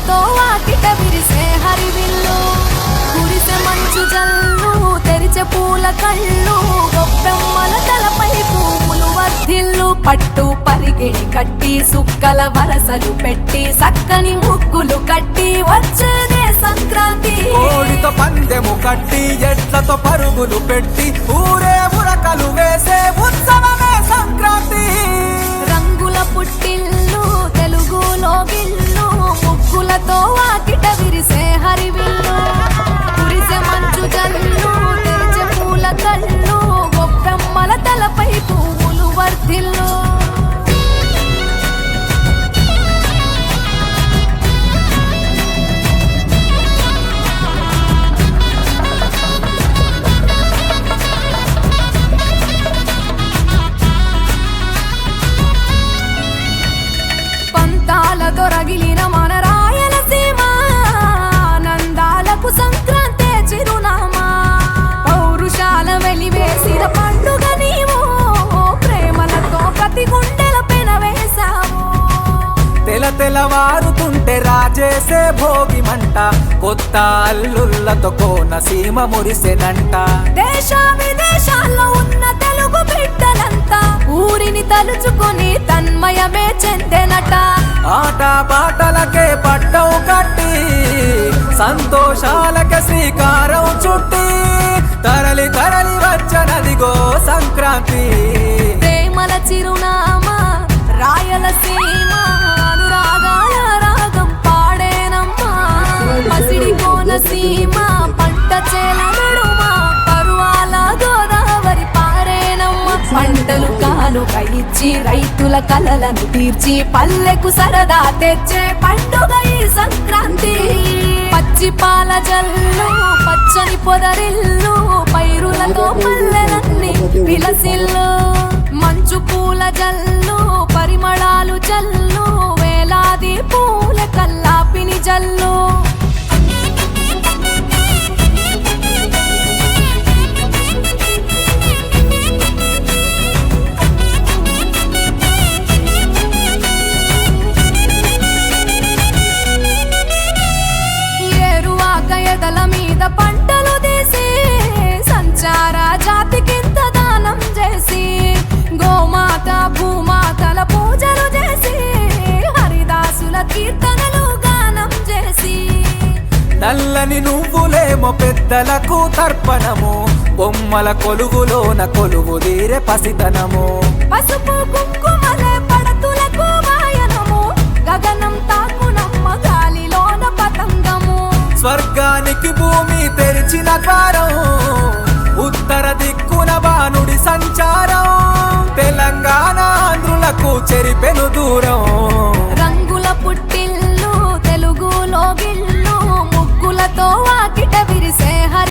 ముగ్గులతో వాకిట విరిసే హరివిల్లు కురిసే మంచు జల్లు తెరిచే పూల కళ్ళు గొప్పెమ్మల తలపై పువ్వులు వర్ధిల్లు పట్టు పరిగిడి కట్టి సుక్కల వరసలు పెట్టి సక్కని ముగ్గులు కట్టి వచ్చేదే సంక్రాంతి కోడితో పందెము కట్టి ఎట్లతో పరుగులు పెట్టి ఊరే ఉరకలు వేసే ఉత్సవమే సంక్రాంతి రంగుల పుట్టిల్లు తెలుగులో గిల్లు ముగ్గులతో వాకిట విరిసే హరివిల్లు కురిసే మంచు జల్లు తెరిచే పూల కళ్ళు గొప్పెమ్మల తలపై పువ్వులు వర్ధిల్లు దొరగిలిన మన రాయలసీమ ఆనందాలకు సంక్రాంతి చిరునామా పౌరుషాల వెలివేసిన పండుగ నీవు ప్రేమలతో ప్రతి గుండెల పెనవేశావు తెలవారుతుంటే రాజేసే భోగి మంట కొత్త అల్లుళ్ళతో కోనసీమ మురిసెనంట దేశ విదేశాల్లో ఉన్న తెలుగు బిడ్డలంతా ఊరిని తలుచుకుని తన్మయమే చెందెనట ఆట పాటలకే పట్టవు కట్టి సంతోషాలకే శ్రీకారం చుట్టి తరలి తరలి వచ్చనదిగో సంక్రాంతి ప్రేమల చిరునామా రాయలసీమ అనురాగాల రాగం పాడేనమ్మా పసిడి కోనసీమ పంట చేల నడుమ పరువాల గోదావరి పారేనమ్మ పంటలు కానుక ఇచ్చి రైతుల కలలను తీర్చి పల్లెకు సరదా తెచ్చే పండుగ ఈ సంక్రాంతి పచ్చి పాల జల్లు పచ్చని పొదరిల్లు పైరులతో పల్లెలన్నీ విలసిల్లు మంచు పూల జల్లు పరిమళాలు జల్లు వేలాది పూల కల్లాపిని జల్లు ఎదల మీద పంటలు తీసి సంచార జాతికింత దానం చేసి గోమాత భూమాతల పూజలు చేసి హరిదాసుల కీర్తనలు గానం చేసి నల్లని నువ్వులేమో పెద్దలకు తర్పణము బొమ్మల కొలువులోన కొలువు తీరే పసితనము పసుపు కుంకుమలే పడతులకు వాయనము గగనం తాకునమ్మ గాలిలోన పతంగము స్వర్గానికి భూమి తెరిచిన ద్వారం ఉత్తర దిక్కున బాణుడి సంచారం తెలంగాణ ఆంధ్రులకు చెరిపెను దూరం